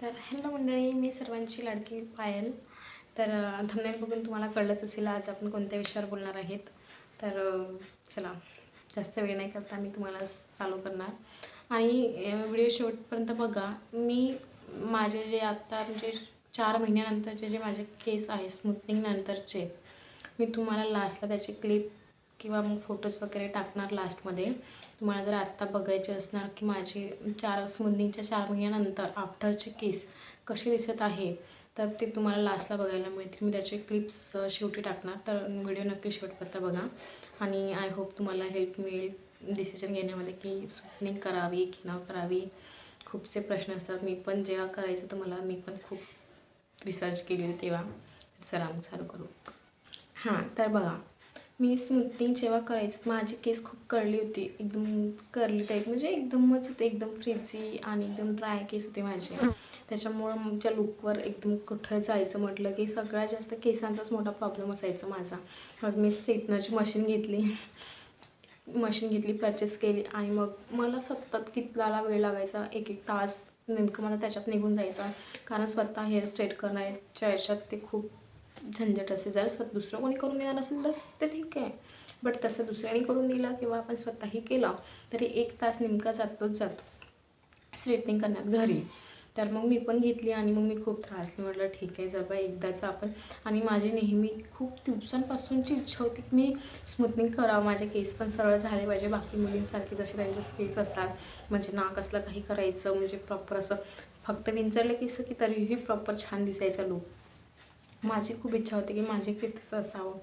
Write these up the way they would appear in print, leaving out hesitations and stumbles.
तर हॅलो मंडळी, मी सर्वांची लाडकी पायल. तर थंबनेल बघून तुम्हाला कळलंच असेल आज आपण कोणत्या विषयावर बोलणार आहेत. तर चला, जास्त वेळ नाही करता मी तुम्हाला चालू करणार आणि व्हिडिओ शेवटपर्यंत बघा. मी माझे जे आत्ता म्हणजे 4 महिन्यानंतरचे जे माझे केस आहे स्मूथनिंग नंतरचे, मी तुम्हाला लास्टला त्याचे क्लिप किंवा मग फोटोज वगैरे टाकणार लास्टमध्ये. तुम्हाला जर आत्ता बघायचे असणार की माझे स्मूथनिंगच्या 4 महिन्यानंतर आफ्टरचे केस कसे दिसत आहे, तर ते तुम्हाला लास्टला बघायला मिळतील. मी त्याचे क्लिप्स शेवटी टाकणार, तर व्हिडिओ नक्की शेवटपर्यंत बघा. आणि आय होप तुम्हाला हेल्प मिळेल डिसिजन घेण्यामध्ये की स्मूथनिंग करावी की न करावी. खूपसे प्रश्न असतात. मी पण जेव्हा करायचं तर मी पण खूप रिसर्च केली होती तेव्हा. चला चालू करू. हां, तर बघा, मी स्मूथनिंग जेव्हा करायचं माझी केस खूप कर्ली होती, एकदम कर्ली टाईप, म्हणजे एकदमच होते, एकदम फ्रिझी आणि एकदम ड्राय केस होते माझे. त्याच्यामुळं आमच्या लुकवर एकदम कुठं जायचं म्हटलं की सगळ्यात जास्त केसांचाच मोठा प्रॉब्लेम असायचा माझा. मग मी स्ट्रेटनरची मशीन घेतली, परचेस केली आणि मग मला सतत कितलाला वेळ लागायचा, 1-1 तास नेमकं मला त्याच्यात निघून जायचा. कारण स्वतः हेअर स्ट्रेट करण्याच्या याच्यात ते खूप झंझट असते. जर दुसरं कोणी करून देणार असेल तर ते ठीक आहे, बट तसं दुसऱ्याने करून दिलं किंवा आपण स्वतःही केलं तरी 1 तास नेमका जातोच जातो स्ट्रेटनिंग करण्यात घरी. तर मग मी पण घेतली आणि मग मी खूप त्रासली. म्हटलं ठीक आहे जरा एकदाचं आपण. आणि माझी नेहमी खूप दिवसांपासूनची इच्छा होती की मी स्मूथनिंग करावं, माझे केस पण सरळ झाले पाहिजे बाकी मुलींसारखे जसे त्यांचे केस असतात. म्हणजे ना कसलं काही करायचं, म्हणजे प्रॉपर असं फक्त विंचरले केस की तरीही प्रॉपर छान दिसायचा लूक. माझी खूप इच्छा होती की माझे केस तसं असावं.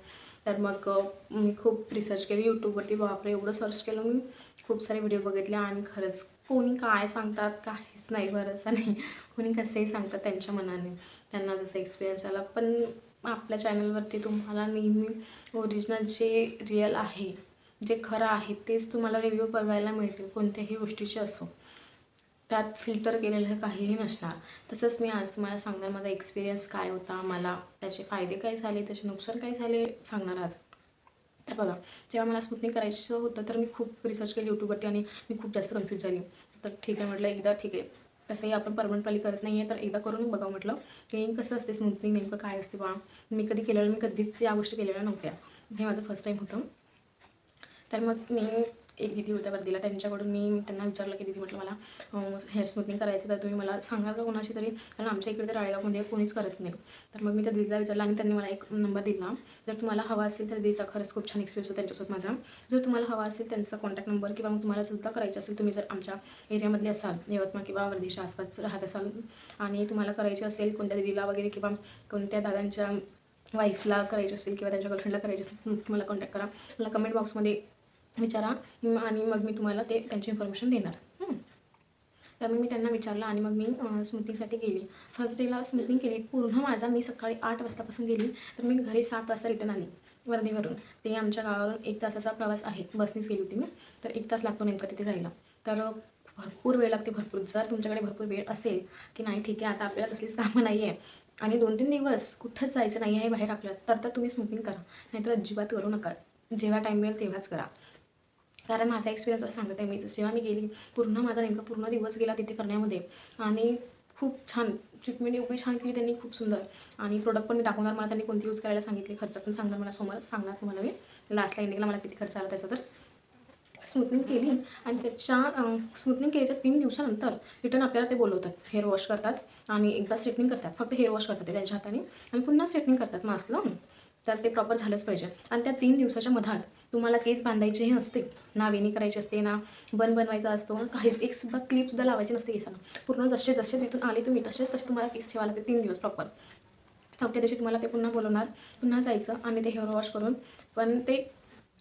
तर मग मी खूप रिसर्च केली यूट्यूबवरती. बापरे, एवढं सर्च केलं मी, खूप सारे व्हिडिओ बघितले आणि खरंच कोणी काय सांगतात काहीच नाही, भरोसा नाही. कोणी कसेही सांगतात त्यांच्या मनाने, त्यांना जसं एक्सपिरियन्स आला. पण आपल्या चॅनलवरती तुम्हाला नेहमी ओरिजिनल जे रिअल आहे, जे खरं आहे तेच तुम्हाला रिव्ह्यू बघायला मिळतील, कोणत्याही गोष्टीचे असो. त्यात फिल्टर केलेलं काहीही नसणार. तसंच मी आज तुम्हाला सांगणार माझा एक्सपिरियन्स काय होता, मला त्याचे फायदे काय झाले, त्याचे नुकसान काय झाले सांगणार आज. तर बघा, जेव्हा मला स्मूथनिंग करायचं होतं तर मी खूप रिसर्च केली यूट्यूबवरती आणि मी खूप जास्त कन्फ्यूज झाली. तर ठीक आहे म्हटलं, एकदा ठीक आहे, तसंही आपण परमनंटली करत नाही आहे तर एकदा करून बघावं म्हटलं की कसं असते स्मूथनिंग, नेमकं काय असते बा. मी कधी केलेलं, मी कधीच या गोष्टी केलेल्या नव्हत्या. हे माझं फर्स्ट टाईम होतं. तर मग मी एक दीदी होत्या वर्दीला, त्यांच्याकडून मी त्यांना विचारलं की दीदी म्हटलं मला हेअर स्मूथनिंग करायचं तर तुम्ही मला सांगाल का कोणाशी तरी, कारण आमच्या इकडे तर राळेगावमध्ये कोणीच करत नाही. तर मग मी त्या दीदीला विचारलं आणि त्यांनी मला एक नंबर दिला. जर तुम्हाला हवा असेल तर दीदीचा खरंच खूप छान एक्सपिरियन्स होता त्यांच्यासोबत माझा. जर तुम्हाला हवा असेल त्यांचा कॉन्टॅक्ट नंबर किंवा मग तुम्हाला सुद्धा करायचं असेल, तुम्ही जर आमच्या एरियामधले असाल, यवतमाळ किंवा वर्धेच्या आसपास राहत असाल आणि तुम्हाला करायचे असेल कोणत्या दीदीला वगैरे किंवा कोणत्या दादांच्या वाईफला करायची असेल किंवा त्यांच्या गर्लफ्रेंडला करायची असेल, नक्की मला कॉन्टॅक्ट करा. मला कमेंट बॉक्समध्ये विचारा आणि मग मी तुम्हाला त्यांची इन्फॉर्मेशन देणार. तर मग मी त्यांना विचारलं आणि मग मी स्मूथनिंगसाठी गेली. फर्स्ट डेला स्मूथनिंग केली पूर्ण मी सकाळी 8 वाजतापासून गेली तर मी घरी 7 वाजता रिटर्न आली वर्धेवरून. ते आमच्या गावावरून 1 तासाचा प्रवास आहे, बसनीच गेली होती मी. तर 1 तास लागतो नेमका तिथे जायला. तर भरपूर वेळ लागते, भरपूर. जर तुमच्याकडे भरपूर वेळ असेल की नाही ठीक आहे आता आपल्याला कसलीच कामं नाही आहे आणि 2-3 दिवस कुठंच जायचं नाही आहे बाहेर आपल्याला, तर तुम्ही स्मूथनिंग करा, नाहीतर अजिबात करू नका. जेव्हा टाईम मिळेल तेव्हाच करा. कारण माझा एक्सपिरियन्स असं सांगत आहे मी, जेव्हा मी गेली माझा नेमका पूर्ण दिवस गेला तिथे करण्यामध्ये आणि खूप छान ट्रीटमेंट एवढी छान केली त्यांनी, खूप सुंदर. आणि प्रोडक्ट पण मी दाखवणार, मला त्यांनी कोणती यूज करायला सांगितले, खर्च पण सांगणार मला समोर सांगणार तुम्हाला मी लास्टला एंडिंगला मला किती खर्च आला त्याचा. तर स्मूथनिंग केली आणि स्मूथनिंग केल्याच्या 3 दिवसानंतर रिटर्न आपल्याला ते बोलवतात, हेअर वॉश करतात आणि एकदा स्ट्रेटनिंग करतात, फक्त हेअर वॉश करतात ते त्यांच्या हाताने आणि पुन्हा स्ट्रेटनिंग करतात मास्क लावून. तर ते प्रॉपर झालंच पाहिजे. आणि त्या 3 दिवसाच्या मधात तुम्हाला केस बांधायचेही नसते, ना वेणी करायची असते, ना बन बनवायचा असतो, ना काहीच. एकसुद्धा क्लिपसुद्धा लावायची नसते केसांना. पूर्ण जसे तिथून आले तुम्ही तसे तुम्हाला केस ठेवायला लागते 3 दिवस प्रॉपर. चौथ्या दिवशी तुम्हाला ते पुन्हा बोलवणार, पुन्हा जायचं आणि ते हेअर वॉश करून पण ते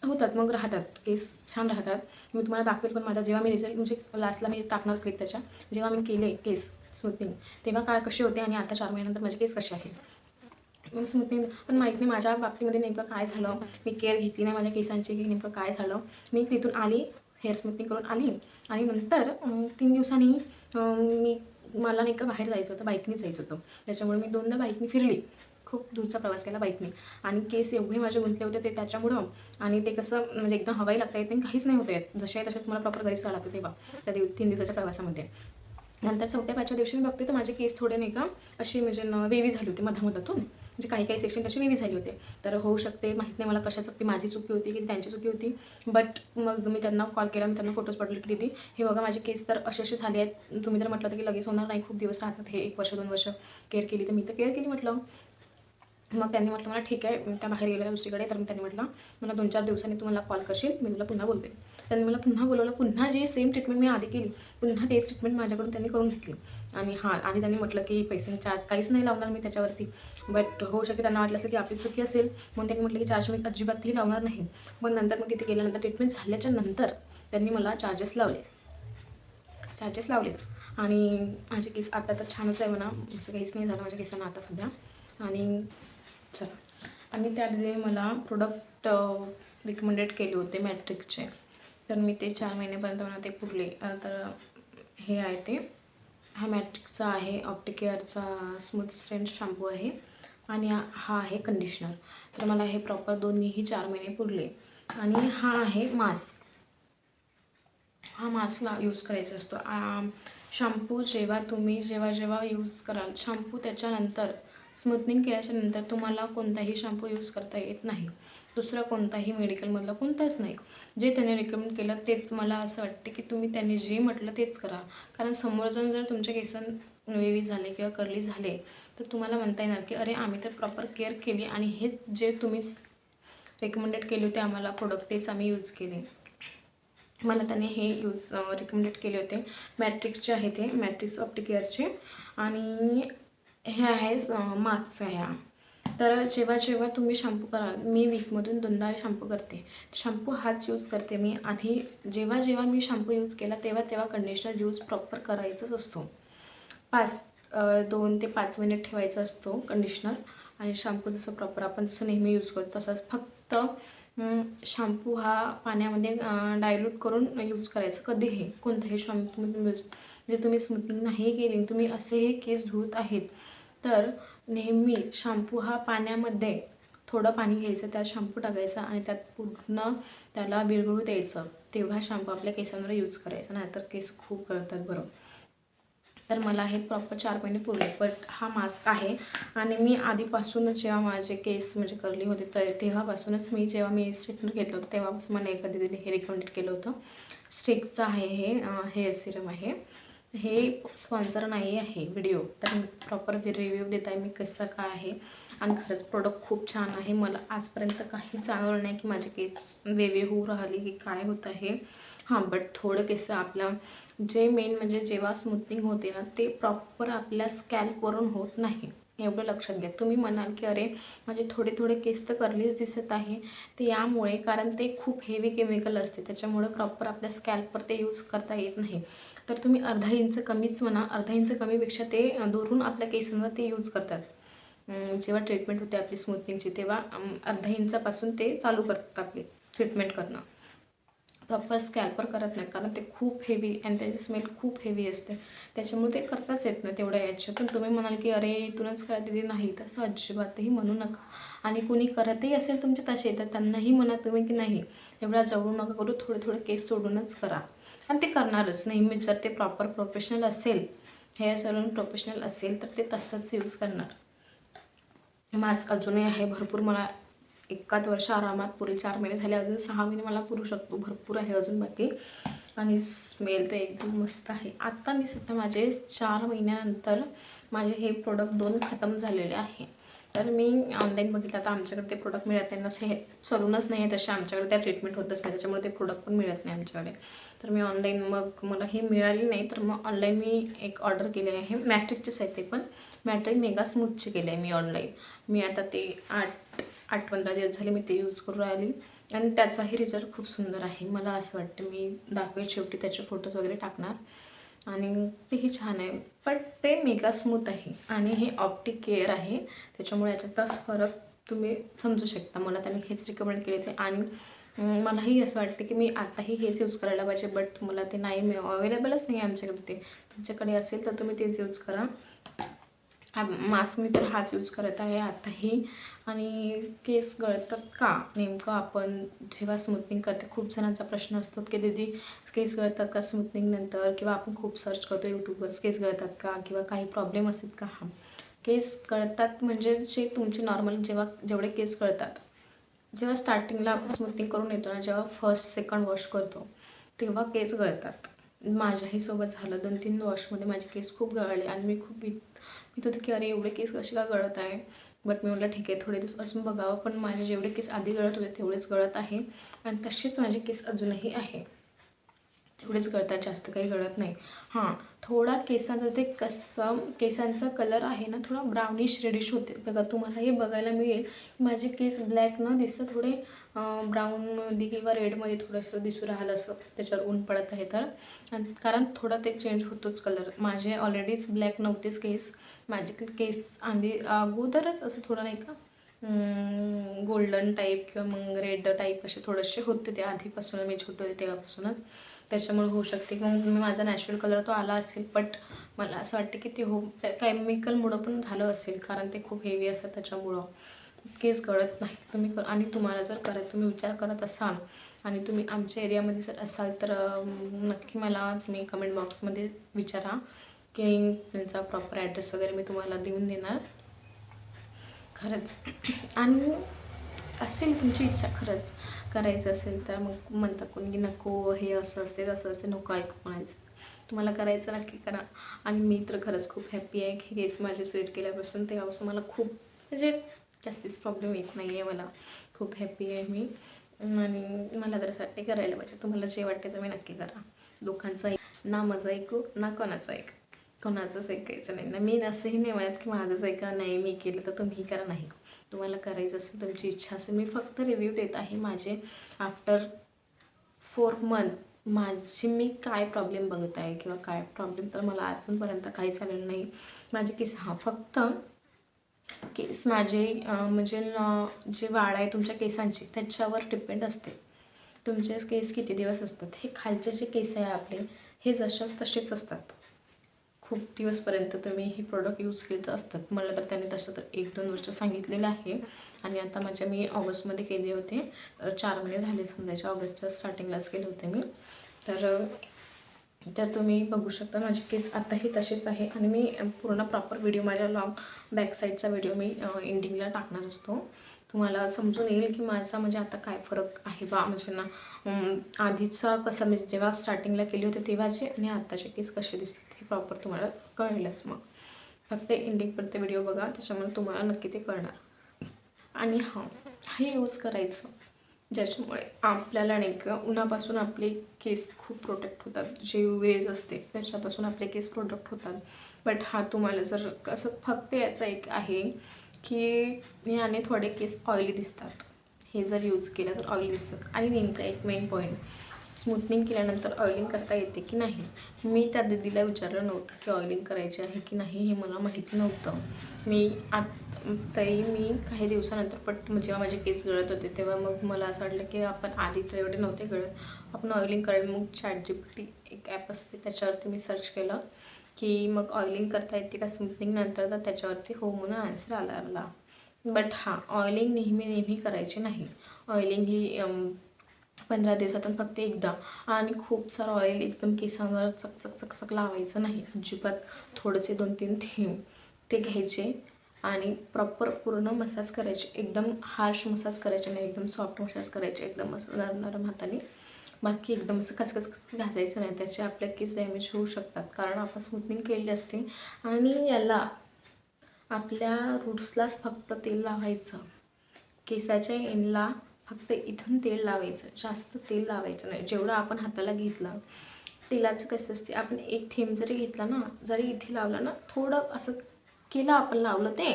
होतात, मग राहतात केस, छान राहतात. मी तुम्हाला दाखवेल पण माझा जेव्हा मी रिझल्ट म्हणजे लास्टला मी टाकणार क्लिप त्याच्या, जेव्हा मी केले केस स्मूथनिंग तेव्हा काय कसे होते आणि आता 4 महिन्यानंतर माझे केस कसे आहेत. मग स्मूथनिंग पण माहीत नाही माझ्या बाबतीमध्ये नेमकं काय झालं, मी केअर घेतली नाही माझ्या केसांची की नेमकं काय झालं. मी तिथून आली, हेअर स्मूथनिंग करून आली आणि नंतर 3 दिवसांनी मला नाही का बाहेर जायचं होतं, बाईकने जायचं होतं. त्याच्यामुळे मी 2दा बाईकने फिरली, खूप दूरचा प्रवास केला बाईकने आणि केस एवढे माझे गुंतले होते ते त्याच्यामुळं. आणि ते कसं म्हणजे एकदम हवाई लागता येत नाही, काहीच नाही होत आहेत, जसे आहे तसे तुम्हाला प्रॉपर घरीच राहावं लागतं तेव्हा त्या 3 दिवसाच्या प्रवासामध्ये. नंतर 4थ्या-5व्या दिवशी मी बघते तर माझे केस थोडे नाही का असे म्हणजे वेवी झाले होते मधामधातून, म्हणजे काही काही सेक्शन तसे वेवी झाले होते. तर होऊ शकते माहीत नाही मला कशाचं, ती माझी चुकी होती की त्यांची चुकी होती. बट मग मी त्यांना कॉल केला, मी त्यांना फोटोज पाठवले की दीदी हे बघा माझे केस तर असे असे झाले आहेत, तुम्ही तर म्हटलं होतं की लगेच होणार नाही, खूप दिवस राहतात हे, 1 वर्ष 2 वर्ष केअर केली. तर मी तर केअर केली म्हटलं. मग त्यांनी म्हटलं मला ठीक आहे, त्या बाहेर गेल्या दुसरीकडे. तर मी त्यांनी म्हटलं मला 2-4 दिवसांनी तू मला कॉल करशील, मी तुला पुन्हा बोलते. त्यांनी मला पुन्हा बोलवलं, पुन्हा जी सेम ट्रीटमेंट मी आधी केली पुन्हा तेच ट्रीटमेंट माझ्याकडून त्यांनी करून घेतली. आणि हां, आणि त्यांनी म्हटलं की पैसे चार्ज काहीच नाही लावणार मी त्याच्यावरती. बट होऊ शकेल त्यांना वाटलं असेल की आपली चुकी असेल म्हणून त्यांनी म्हटलं की चार्ज मी अजिबातही लावणार नाही. मग नंतर मग तिथे गेल्यानंतर ट्रीटमेंट झाल्याच्या नंतर त्यांनी मला चार्जेस लावलेच. आणि माझे केस आता तर छानच आहे म्हणा, असं काहीच नाही झालं माझ्या केसांना आता सध्या. आणि चला, आणि त्याआधी मला प्रोडक्ट रिकमेंडेड केले होते मॅट्रिक्सचे, तर मी ते 4 महिन्यापर्यंत मला ते पुरले. तर हे आहे ते, हा मॅट्रिक्सचा आहे, ऑप्टिकेअरचा स्मूथ स्ट्रेंथ शॅम्पू आहे आणि हा आहे कंडिशनर. तर मला हे प्रॉपर दोन्हीही 4 महिने पुरले. आणि हा आहे मास्क, हा मास्कला यूज करायचा असतो. शॅम्पू जेव्हा यूज कराल शॅम्पू त्याच्यानंतर स्मूथनिंग केल्याच्यानंतर तुम्हाला कोणताही शॅम्पू यूज करता येत नाही, दुसरा कोणताही मेडिकलमधला कोणताच नाही. जे त्याने रिकमेंड केलं तेच मला असं वाटते की तुम्ही त्यांनी जे म्हटलं तेच करा. कारण समोर जाऊन जर तुमचे केस वेवी झाले किंवा कर्ली झाले तर तुम्हाला म्हणता येणार की अरे आम्ही तर प्रॉपर केअर केली आणि हेच जे तुम्ही रेकमेंडेड केले होते आम्हाला प्रोडक्ट तेच आम्ही यूज केले. मला त्याने हे रिकमेंडेड केले होते. मॅट्रिक्सचे आहे ते, मॅट्रिक्स ऑप्टिकेअरचे. आणि हे आहे मास्क ह्या. तर जेव्हा तुम्ही शॅम्पू कराल, मी वीकमधून 2दा शॅम्पू करते. शॅम्पू हाच यूज करते मी. आधी जेव्हा मी शॅम्पू यूज केला तेव्हा कंडिशनर यूज प्रॉपर करायचाच असतो. 2 ते 5 मिनिट ठेवायचा असतो कंडिशनर. आणि शॅम्पू जसं प्रॉपर आपण जसं नेहमी यूज करतो तसंच, फक्त शॅम्पू हा पाण्यामध्ये डायल्यूट करून यूज करायचं कधीही. कोणताही शॅम्पू यूज, जे तुम्ही स्मूथनिंग नाही केली, तुम्ही असेही केस धुत आहेत तर नेहमी शॅम्पू हा पाण्यामध्ये थोडं पाणी घ्यायचं, त्यात शॅम्पू टाकायचा आणि त्यात पूर्ण त्याला विरघळू द्यायचं, तेव्हा शॅम्पू आपल्या केसांवर यूज करायचा, नाहीतर केस खूप गळतात बरं. तर मला हे प्रॉपर 4 महिने पुरले. बट हा मास्क आहे. आणि मी आधीपासूनच जेव्हा माझे केस म्हणजे कर्ली होते तर तेव्हापासूनच जेव्हा मी स्ट्रेटनर घेतलं होतं तेव्हापासून मला एका दीदीने हे रिकमेंडेड केलं होतं. स्ट्रिक्सचं आहे हे हेअर सिरम आहे. हे स्पॉन्सर नाही आहे व्हिडिओ, तर प्रॉपर रिव्ह्यू देत आहे मी कसं काय आहे. आणि खरंच प्रोडक्ट खूप छान आहे. मला आजपर्यंत काही जाणवलं नाही की माझे केस वेवे होऊ राहिली की काय होत आहे. हां, बट थोडं केस आपल्या जे मेन म्हणजे जेव्हा स्मूथनिंग होते ना ते प्रॉपर आपल्या स्कॅल्पवरून होत नाही, एवढं लक्षात घ्या. तुम्ही म्हणाल की अरे माझे थोडे थोडे केस तर कर्लीच दिसत आहे, ते यामुळे कारण ते खूप हेवी केमिकल असते, त्याच्यामुळे प्रॉपर आपल्या स्कॅल्पवर ते यूज करता येत नाही. तर तुम्ही अर्धा इंच कमीच म्हणा, अर्धा इंच कमीपेक्षा ते दुरून आपल्या केसांवर ते यूज करतात. जेव्हा ट्रीटमेंट होते आपली स्मूथनिंगची तेव्हा अर्धा इंचापासून ते चालू करतात आपली ट्रीटमेंट करणं. प्रॉपर स्कॅल्पर करत नाही, कारण ते खूप हेवी आणि त्याची स्मेल खूप हेवी असते, त्याच्यामुळे ते करताच येत नाही तेवढ्या याच्यातून. तुम्ही म्हणाल की अरे इथूनच करा दीदी, नाही तसं अजिबातही म्हणू नका. आणि कुणी करतही असेल तुमचे तसे तर त्यांनाही म्हणा तुम्ही की नाही एवढा जवळून नका करू, थोडे थोडे केस सोडूनच करा. आणि ते करणारच नेहमी, जर ते प्रॉपर प्रोफेशनल असेल, हेअर सलून प्रोफेशनल असेल तर ते तसंच यूज करणार. मास्क अजूनही आहे भरपूर, मला 1 वर्ष आरामात पुरेल. 4 महिने झाले, अजून 6 महिने मला पुरू शकतो, भरपूर आहे अजून बाकी. आणि स्मेल तर एकदम मस्त आहे. आत्ता मी सध्या माझे 4 महिन्यानंतर माझे हे प्रोडक्ट 2 खतम झालेले आहे. तर मी ऑनलाईन बघितलं, आता आमच्याकडे ते प्रोडक्ट मिळत नाही, नसे हे सलूनच नाही आहे तसे आमच्याकडे, त्या ट्रीटमेंट होतच नाही त्याच्यामुळे ते प्रोडक्ट पण मिळत नाही आमच्याकडे. तर मी ऑनलाईन, मग मला हे मिळाली नाही तर मग ऑनलाईन मी एक ऑर्डर केले आहे. मॅट्रिकचेच आहे ते पण, मॅट्रिक मेगा स्मूथचे केले आहे मी ऑनलाईन. मी आता ते 8-15 दिवस झाले मी ते यूज करून राहिली आणि त्याचाही रिझल्ट खूप सुंदर आहे. मला असं वाटतं, मी दाखवेल शेवटी त्याचे फोटोज वगैरे टाकणार. आणि तेही छान आहे, बट ते मेगा स्मूथ आहे आणि हे ऑप्टिक केअर आहे, त्याच्यामुळे याच्यातच फरक तुम्ही समजू शकता. मला त्यांनी हेच रिकमेंड केले ते आणि मलाही असं वाटतं की मी आताही हेच यूज करायला पाहिजे, बट मला ते नाही अवेलेबलच नाही आहे आमच्याकडे. ते तुमच्याकडे असेल तर तुम्ही तेच यूज करा. मास्क मी तर हाच यूज करत आहे आताही. आणि केस गळतात का नेमकं आपण जेव्हा स्मूथनिंग करते, खूप जणांचा प्रश्न असतो की दीदी केस गळतात का स्मूथनिंगनंतर, किंवा आपण खूप सर्च करतो यूट्यूबवर केस गळतात का, किंवा काही प्रॉब्लेम असतात का. हा, केस गळतात म्हणजे जे तुमचे नॉर्मल जेवढे केस गळतात, जेव्हा स्टार्टिंगला स्मूथनिंग करून येतो ना, जेव्हा फर्स्ट सेकंड वॉश करतो तेव्हा केस गळतात. माझ्याही सोबत झालं, 2-3 वॉशमध्ये माझे केस खूप गळले आणि मी खूप भीत होते की अरे एवढे केस कसे का गळत आहे. बट मी म्हटलं ठीक आहे थोडे दिवस असून बघावं, पण माझे जेवढे केस आधी गळत होते तेवढेच गळत आहे आणि तसेच माझे केस अजूनही आहे, तेवढेच गळतात, जास्त काही गळत नाही. हां, थोडा केसांचा ते कसं केसांचा कलर आहे ना, थोडा ब्राउनिश रेडिश होते बघा. तुम्हाला हे बघायला मिळेल माझे केस ब्लॅक न दिसतं थोडे ब्राऊनमध्ये किंवा रेडमध्ये थोडंसं दिसू राहिलं असं त्याच्यावर ऊन पडत आहे तर. आणि कारण थोडा ते चेंज होतोच कलर. माझे ऑलरेडीच ब्लॅक नव्हतेच केस, माझे केस आधी अगोदरच असं थोडं नाही का गोल्डन टाईप किंवा मग रेड टाईप असे थोडेसे होते ते आधीपासून, मी छोटे होते तेव्हापासूनच. त्याच्यामुळे होऊ शकते की मग माझा नॅचरल कलर तो आला असेल, बट मला असं वाटतं की ते त्या केमिकलमुळं पण झालं असेल, कारण ते खूप हेवी असतात त्याच्यामुळं केस गळत नाही. आणि तुम्हाला जर तुम्ही विचार करत असाल आणि तुम्ही आमच्या एरियामध्ये जर असाल तर नक्की मला तुम्ही कमेंट बॉक्समध्ये विचारा की त्यांचा प्रॉपर ॲड्रेस वगैरे मी तुम्हाला देऊन देणार खरंच. आणि असेल तुमची इच्छा खरंच करायचं असेल तर मग म्हणतात कोणी की नको हे असं असते तसं असते, नको ऐकू म्हणायचं. तुम्हाला करायचं नक्की करा. आणि मी तर खरंच खूप हॅप्पी आहे की केस माझे सेट केल्यापासून तेव्हापासून मला खूप म्हणजे जास्तीच प्रॉब्लेम येत नाही आहे. मला खूप हॅप्पी आहे मी. आणि मला तर असं वाटते करायला पाहिजे. तुम्हाला जे वाटते तुम्ही नक्की करा. लोकांचं ना माझं ऐकू ना कोणाचं ऐक, कोणाचंच ऐकायचं नाही ना. मी असंही नाही म्हणत की माझंच ऐका, नाही मी केलं तर तुम्ही करा. नाही, तुम्हाला करायचं असेल तुमची इच्छा असेल. मी फक्त रिव्ह्यू देत आहे माझे आफ्टर 4 मंथ माझी मी काय प्रॉब्लेम बघत आहे किंवा काय प्रॉब्लेम, तर मला अजूनपर्यंत काहीच आलेलं नाही. माझे केस फक्त केस माझे म्हणजे जे वाढ आहे तुमच्या केसांची त्याच्यावर डिपेंड असते. तुमचे केस किती दिवस असतात. हे खालचे जे केस आहे आपले हे जशाच तसेच असतात. खूप दिवसपर्यंत तुम्ही हे प्रोडक्ट यूज केले तर असतात. मला तर त्याने तसं तर 1-2 वर्ष सांगितलेलं आहे. आणि आता मी ऑगस्टमध्ये केले होते, तर 4 महिने झाले समजायचे. ऑगस्टच्या स्टार्टिंगलाच केले होते मी. तर तुम्ही बघू शकता माझे केस आताही तसेच आहे. आणि मी पूर्ण प्रॉपर व्हिडिओ माझ्या बॅक साईडचा व्हिडिओ मी एंडिंगला टाकणार असतो. तुम्हाला समजून येईल की माझा म्हणजे आता काय फरक आहे बा, म्हणजे ना आधीचा कसं मी जेव्हा स्टार्टिंगला केले होते तेव्हाचे आणि आत्ताचे केस कसे दिसतात हे प्रॉपर तुम्हाला कळेलच. मग फक्त एंडिंगपर्यंत व्हिडिओ बघा, त्याच्यामुळे तुम्हाला नक्की ते कळणार. आणि हे यूज करायचं ज्याच्यामुळे आपल्याला नाही का उन्हापासून आपले केस खूप प्रोटेक्ट होतात. जे रेज असते त्याच्यापासून आपले केस प्रोटेक्ट होतात. बट तुम्हाला जर कसं फक्त याचा एक आहे की याने थोडे केस ऑइली दिसतात. हे जर यूज केलं तर ऑइली दिसतात. आणि नेमका एक मेन पॉईंट, स्मूथनिंग केल्यानंतर ऑइलिंग करता येते की नाही. मी त्या दीदीला विचारलं नव्हतं की ऑइलिंग करायची आहे की नाही, हे मला माहिती नव्हतं. तरी मी काही दिवसानंतर जेव्हा माझे केस गळत होते तेव्हा मग मला असं वाटलं की आपण आधी तर एवढे नव्हते गळत, आपण ऑइलिंग करेल. मग ChatGPT एक ॲप असते त्याच्यावरती मी सर्च केलं की मग ऑइलिंग करता येते का स्मूथनिंग नंतर, तर त्याच्यावरती हो म्हणून आन्सर आला मला. बट ऑइलिंग नेहमी करायची नाही. ऑइलिंग ही 15 दिवसातून फक्त एकदा. आणि खूप सारं ऑइल एकदम केसांवर चकचक लावायचं नाही अजिबात. थोडेसे 2-3 थेंब ते घ्यायचे आणि प्रॉपर पूर्ण मसाज करायचे. एकदम हार्श मसाज करायचे नाही, एकदम सॉफ्ट मसाज करायचे, एकदम असं नरम हाताने. बाकी एकदम असं कचकच घासायचं नाही, त्याचे आपल्या केस डॅमेज होऊ शकतात. कारण आपण स्मूथनिंग केलेली असते. आणि याला आपल्या रूट्सलाच फक्त तेल लावायचं. केसाच्या एंडला फक्त इथून तेल लावायचं, जास्त तेल लावायचं नाही. जेवढं आपण हाताला घेतलं तेलाचं कसं असते, आपण एक थेंब जरी घेतला ना, जरी इथे लावलं ना, थोडं असं केलं आपण लावलं ते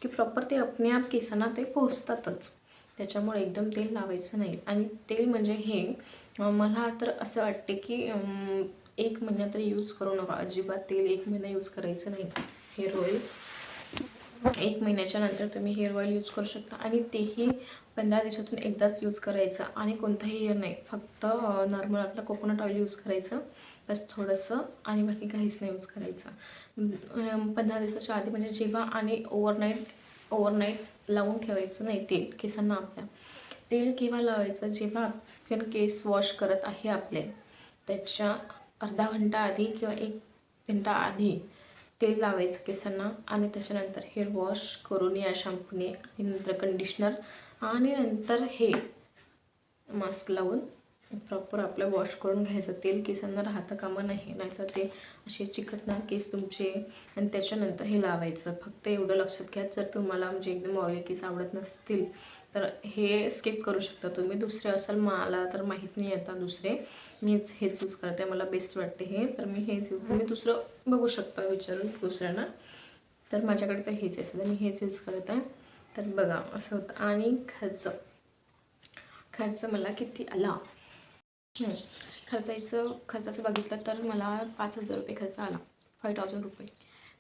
की प्रॉपर ते आपणे आप केसांना ते पोचतातच. त्याच्यामुळे एकदम तेल लावायचं नाही. आणि तेल म्हणजे हे मला तर असं वाटते की 1 महिना तरी यूज करू नका अजिबात तेल. 1 महिना यूज करायचं नाही हेअर ऑइल. 1 महिन्याच्या नंतर तुम्ही हेअर ऑइल यूज करू शकता आणि तेही 15 दिवसातून एकदाच यूज करायचं आणि कोणताही हेअर नाही, फक्त नॉर्मल आपलं कोकोनट ऑइल यूज करायचं बस थोडंसं आणि बाकी काहीच नाही यूज करायचं. 15 दिवसाच्या आधी म्हणजे जेव्हा आणि ओव्हरनाईट लावून ठेवायचं नाही तेल केसांना आपल्या. तेल केव्हा लावायचं, जेव्हा आपण केस वॉश करत आहे आपले त्याच्या अर्धा घंटा आधी किंवा 1 घंटा आधी तेल लावायचं केसांना आणि त्याच्यानंतर हेअर वॉश करून या शॅम्पूने आणि नंतर कंडिशनर आणि नंतर हे मास्क लावून प्रॉपर आपलं वॉश करून घ्यायचं. तेल केसांना राहता कामा नाही, नाहीतर ते असे चिकटणार केस तुमचे. आणि त्याच्यानंतर हे लावायचं. फक्त एवढं लक्षात घ्या, जर तुम्हाला म्हणजे एकदम ऑइली केस आवडत नसतील तर हे स्किप करू शकता तुम्ही. दुसरे असाल, मला तर माहीत नाही आता दुसरे, मीच हेच यूज करते, मला बेस्ट वाटते हे, तर मी हेच यूज. तुम्ही दुसरं बघू शकता विचारून दुसऱ्यांना, तर माझ्याकडे तर हेच आहे सध्या, मी हेच यूज करत आहे. तर बघा असं होतं. आणि खर्च मला किती आला, खर्चाचं बघितलं तर मला 5,000 रुपये खर्च आला, 5,000 रुपये.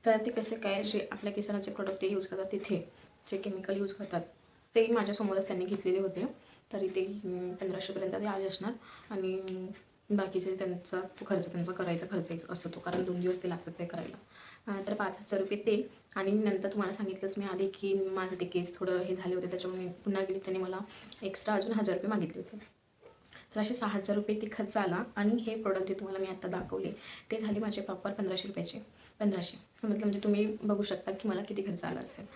तर ते कसे काय, जे आपल्या केसांना जे प्रोडक्ट ते यूज करतात तिथे जे केमिकल यूज करतात ते माझ्यासमोरच त्यांनी घेतलेले होते. तरी ते 1500पर्यंत ते आले असणार. आणि बाकीचे त्यांचा त्यांचा करायचा खर्च असतो तो, कारण 2 दिवस ते लागतात ते करायला. तर 5,000 रुपये ते. आणि नंतर तुम्हाला सांगितलंच मी आधी की माझं ते केस थोडं हे झाले होते, त्याच्यामुळे मी पुन्हा गेली, त्यांनी मला एक्स्ट्रा अजून 1,000 रुपये मागितले होते. तर असे 6,000 रुपये ते खर्च आला. आणि हे प्रोडक्ट जे तुम्हाला मी आत्ता दाखवले ते झाले माझे प्रॉपर 1,500 रुपयाचे. 1,500 समजलं, म्हणजे तुम्ही बघू शकता की मला किती खर्च आला असेल.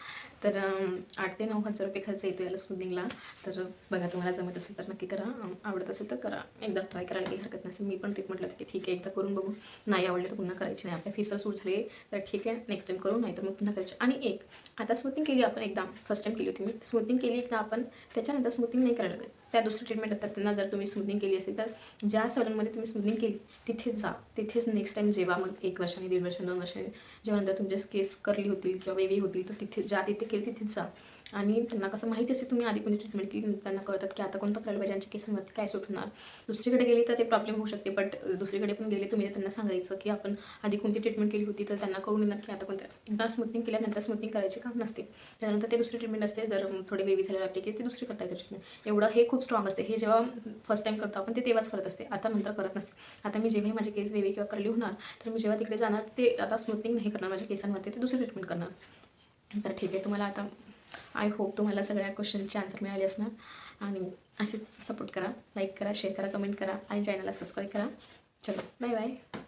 तर 8,000 ते 9,000 रुपये खर्च येतो याला स्मूथनिंगला. तर बघा, तुम्हाला जमत असेल तर नक्की करा, आवडत असेल तर करा, एकदा ट्राय करायला काही हरकत नसेल. मी पण तेच म्हटलं की ठीक आहे, एकदा करून बघू, नाही आवडलं तर पुन्हा करायची नाही. आपल्या फेसवर सूट झाले तर ठीक आहे, नेक्स्ट टाईम करू, नाही तर मग पुन्हा करायची. आणि आता स्मूथिंग केली आपण एकदा, फर्स्ट टाईम केली होती मी स्मूथिंग केली एकदा आपण, त्याच्यानंतर स्मूथिंग नाही करायला लागत. त्या दुसरी ट्रीटमेंट असतात त्यांना, जर तुम्ही स्मूथिंग केली असेल तर ज्या सलूनमध्ये तुम्ही स्मूथिंग केली तिथेच जा, तिथेच नेक्स्ट टाईम जेव्हा मग 1 वर्षाने, 1.5 वर्षाने, 2 वर्षाने जेव्हा नंतर तुमचे केस कर्ली होतील किंवा वेवी होतील, तर तिथे तिथे केली तिथेच जा. आणि त्यांना कसं माहिती असते तुम्ही आधी कोणती ट्रीटमेंट केली, त्यांना कळतात की आता कोणतं करायला पाहिजे, यांच्या केसांवरती काय सूट होणार. दुसरीकडे गेली तर ते प्रॉब्लेम होऊ शकते, बट दुसरीकडे पण गेले तुम्ही त्यांना सांगायचं की आपण आधी कोणती ट्रीटमेंट केली होती, तर त्यांना कळून येणार की आता कोणत्या. एकदा स्मूथिंग केल्यानंतर स्मूथिंग करायचे काम नसते, त्यानंतर ते दुसरी ट्रीटमेंट असते. जर थोडे वेवी झालेले आपले केस, ती दुसरी करता येते ट्रीटमेंट. एवढं हे खूप स्ट्रॉंग असते. हे जेव्हा फर्स्ट टाईम करतो आपण ते तेव्हाच करत असते, आता नंतर करत नसते. आता मी जेव्हाही माझे केस वेवी किंवा कर्ली होणार, तर मी जेव्हा तिकडे जाणार ते आता स्मूथिंग नाही करणार माझ्या केसांवरती, ते दुसरी ट्रीटमेंट करणार. तर ठीक आहे, तुम्हाला आता आय होप तुम्हाला सगळ्या क्वेश्चनचे आन्सर मिळाले असणार. आणि असेच सपोर्ट करा, लाईक करा, शेअर करा, कमेंट करा आणि चॅनलला सबस्क्राईब करा. चलो, बाय बाय.